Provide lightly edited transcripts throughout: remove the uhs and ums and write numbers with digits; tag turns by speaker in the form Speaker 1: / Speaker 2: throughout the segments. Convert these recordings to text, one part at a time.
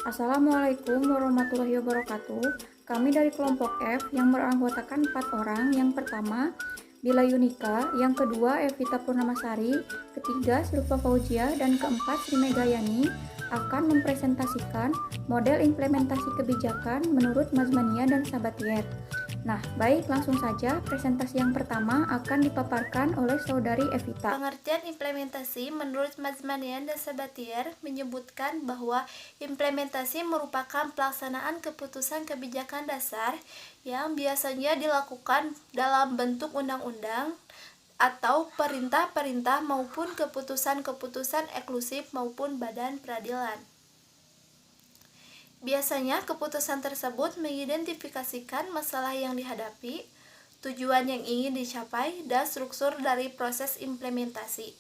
Speaker 1: Assalamualaikum warahmatullahi wabarakatuh. Kami dari kelompok F yang beranggotakan 4 orang. Yang pertama, Bila Yunika, yang kedua Evita Purnamasari, ketiga Silva Fauzia, dan keempat Sri Megayani akan mempresentasikan model implementasi kebijakan menurut Mazmania dan Sabatier. Nah, baik, langsung saja presentasi yang pertama akan dipaparkan oleh saudari Evita.
Speaker 2: Pengertian implementasi menurut Mazmanian dan Sabatier menyebutkan bahwa implementasi merupakan pelaksanaan keputusan kebijakan dasar yang biasanya dilakukan dalam bentuk undang-undang atau perintah-perintah maupun keputusan-keputusan eksklusif maupun badan peradilan. Biasanya keputusan tersebut mengidentifikasikan masalah yang dihadapi, tujuan yang ingin dicapai, dan struktur dari proses implementasi.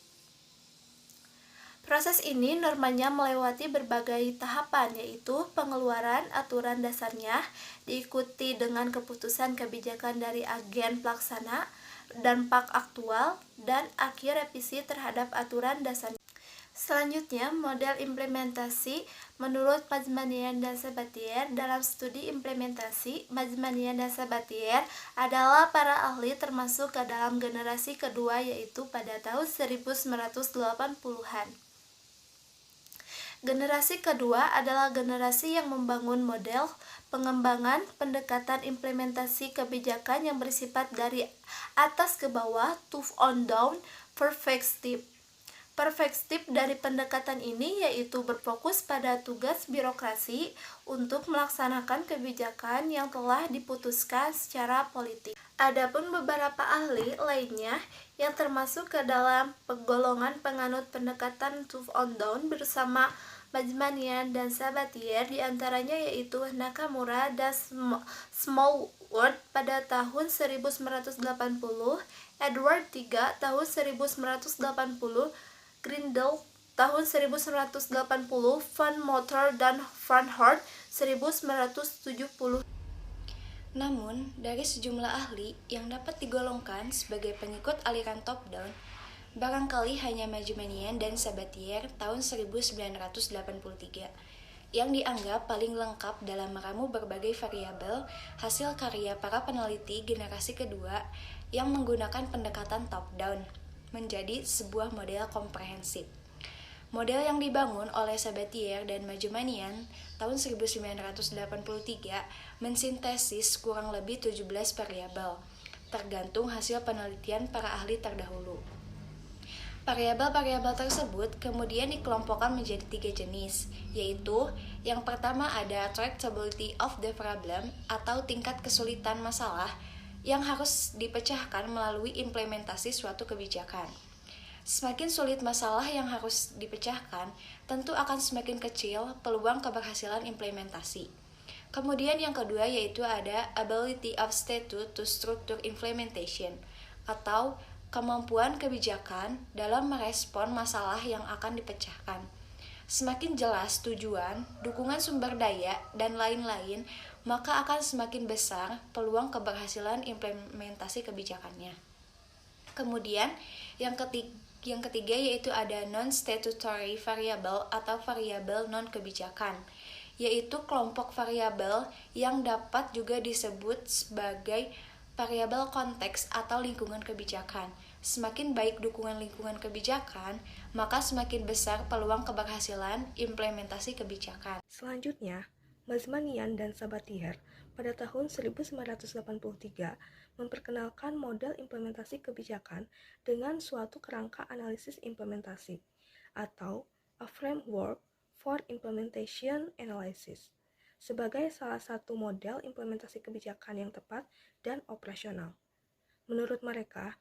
Speaker 2: Proses ini normanya melewati berbagai tahapan, yaitu pengeluaran aturan dasarnya, diikuti dengan keputusan kebijakan dari agen pelaksana, dampak aktual, dan akhir revisi terhadap aturan dasarnya. Selanjutnya, model implementasi menurut Mazmanian dan Sabatier. Dalam studi implementasi, Mazmanian dan Sabatier adalah para ahli termasuk ke dalam generasi kedua, yaitu pada tahun 1980-an. Generasi kedua adalah generasi yang membangun model pengembangan pendekatan implementasi kebijakan yang bersifat dari atas ke bawah, top on down, perspektif. Perspektif dari pendekatan ini yaitu berfokus pada tugas birokrasi untuk melaksanakan kebijakan yang telah diputuskan secara politik. Adapun beberapa ahli lainnya yang termasuk ke dalam golongan penganut pendekatan top on down bersama Mazmanian dan Sabatier diantaranya yaitu Nakamura dan Smallwood pada tahun 1980, Edward III tahun 1980, Grindel tahun 1980, Van Motor dan Van Hart 1970.
Speaker 3: Namun, dari sejumlah ahli yang dapat digolongkan sebagai pengikut aliran top-down, barangkali hanya Mazmanian dan Sabatier tahun 1983 yang dianggap paling lengkap dalam meramu berbagai variabel hasil karya para peneliti generasi kedua yang menggunakan pendekatan top-down menjadi sebuah model komprehensif. Model yang dibangun oleh Sabatier dan Mazmanian tahun 1983 mensintesis kurang lebih 17 variabel, tergantung hasil penelitian para ahli terdahulu. Variabel-variabel tersebut kemudian dikelompokkan menjadi 3 jenis, yaitu yang pertama ada tractability of the problem atau tingkat kesulitan masalah yang harus dipecahkan melalui implementasi suatu kebijakan. Semakin sulit masalah yang harus dipecahkan, tentu akan semakin kecil peluang keberhasilan implementasi. Kemudian yang kedua yaitu ada ability of statute to structure implementation atau kemampuan kebijakan dalam merespon masalah yang akan dipecahkan. Semakin jelas tujuan, dukungan sumber daya, dan lain-lain, maka akan semakin besar peluang keberhasilan implementasi kebijakannya. Kemudian, yang ketiga yaitu ada non-statutory variable atau variabel non-kebijakan, yaitu kelompok variabel yang dapat juga disebut sebagai variabel konteks atau lingkungan kebijakan. Semakin baik dukungan lingkungan kebijakan, maka semakin besar peluang keberhasilan implementasi kebijakan.
Speaker 4: Selanjutnya, Mazmanian dan Sabatier pada tahun 1983 memperkenalkan model implementasi kebijakan dengan suatu kerangka analisis implementasi atau a framework for implementation analysis sebagai salah satu model implementasi kebijakan yang tepat dan operasional. Menurut mereka,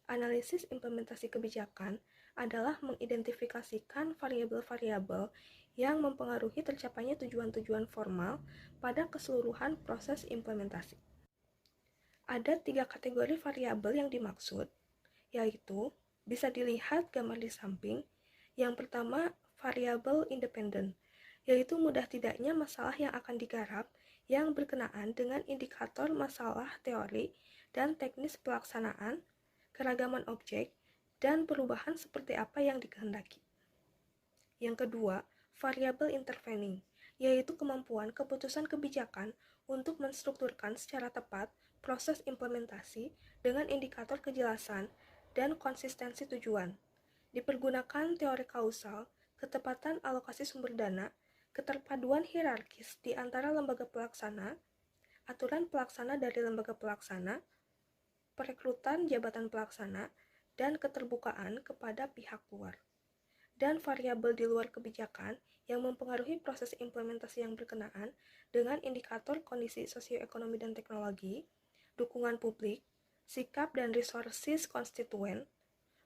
Speaker 4: analisis implementasi kebijakan adalah mengidentifikasikan variabel-variabel yang mempengaruhi tercapainya tujuan-tujuan formal pada keseluruhan proses implementasi. Ada 3 kategori variabel yang dimaksud, yaitu bisa dilihat gambar di samping. Yang pertama, variabel independen, yaitu mudah tidaknya masalah yang akan digarap yang berkenaan dengan indikator masalah teori dan teknis pelaksanaan, keragaman objek, dan perubahan seperti apa yang dikehendaki. Yang kedua, variabel intervening, yaitu kemampuan keputusan kebijakan untuk menstrukturkan secara tepat proses implementasi dengan indikator kejelasan dan konsistensi tujuan. Dipergunakan teori kausal, ketepatan alokasi sumber dana, keterpaduan hierarkis di antara lembaga pelaksana, aturan pelaksana dari lembaga pelaksana, perekrutan jabatan pelaksana, dan keterbukaan kepada pihak luar. Dan variabel di luar kebijakan yang mempengaruhi proses implementasi yang berkenaan dengan indikator kondisi sosioekonomi dan teknologi, dukungan publik, sikap dan resources konstituen,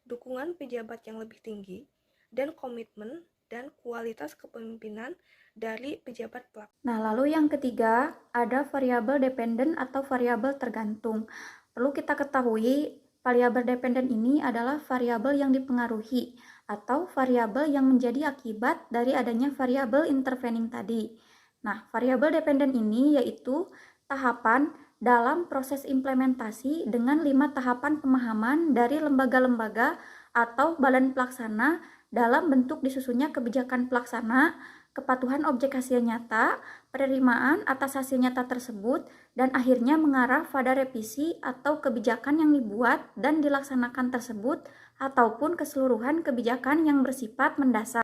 Speaker 4: dukungan pejabat yang lebih tinggi, dan komitmen dan kualitas kepemimpinan dari pejabat pelaksana.
Speaker 1: Nah, lalu yang ketiga, ada variabel dependen atau variabel tergantung. Perlu kita ketahui, variabel dependen ini adalah variabel yang dipengaruhi atau variabel yang menjadi akibat dari adanya variabel intervening tadi. Nah, variabel dependen ini yaitu tahapan dalam proses implementasi dengan 5 tahapan pemahaman dari lembaga-lembaga atau badan pelaksana dalam bentuk disusunnya kebijakan pelaksana, kepatuhan objek hasil nyata, penerimaan atas hasil nyata tersebut, dan akhirnya mengarah pada revisi atau kebijakan yang dibuat dan dilaksanakan tersebut ataupun keseluruhan kebijakan yang bersifat mendasar.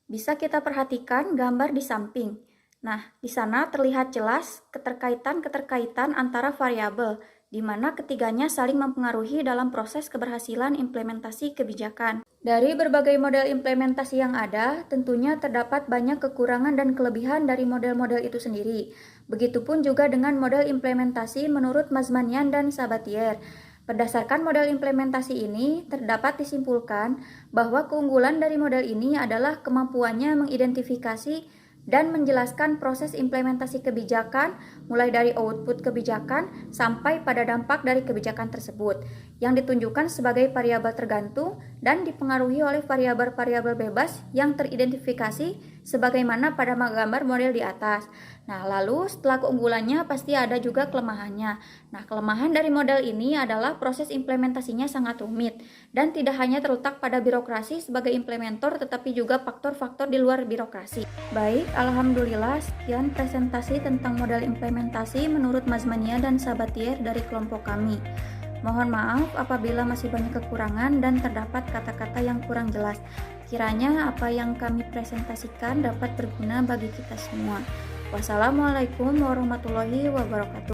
Speaker 1: Bisa kita perhatikan gambar di samping. Nah, di sana terlihat jelas keterkaitan antara variabel, di mana ketiganya saling mempengaruhi dalam proses keberhasilan implementasi kebijakan. Dari berbagai model implementasi yang ada, tentunya terdapat banyak kekurangan dan kelebihan dari model-model itu sendiri. Begitupun juga dengan model implementasi menurut Mazmanian dan Sabatier. Berdasarkan model implementasi ini, terdapat disimpulkan bahwa keunggulan dari model ini adalah kemampuannya mengidentifikasi dan menjelaskan proses implementasi kebijakan mulai dari output kebijakan sampai pada dampak dari kebijakan tersebut yang ditunjukkan sebagai variabel tergantung dan dipengaruhi oleh variabel-variabel bebas yang teridentifikasi sebagaimana pada gambar model di atas. Nah, lalu setelah keunggulannya pasti ada juga kelemahannya. Nah, kelemahan dari model ini adalah proses implementasinya sangat rumit dan tidak hanya terletak pada birokrasi sebagai implementer tetapi juga faktor-faktor di luar birokrasi. Baik, alhamdulillah sekian presentasi tentang model implementasi menurut Mazmania dan Sabatier dari kelompok kami. Mohon maaf apabila masih banyak kekurangan dan terdapat kata-kata yang kurang jelas. Kiranya apa yang kami presentasikan dapat berguna bagi kita semua. Wassalamualaikum warahmatullahi wabarakatuh.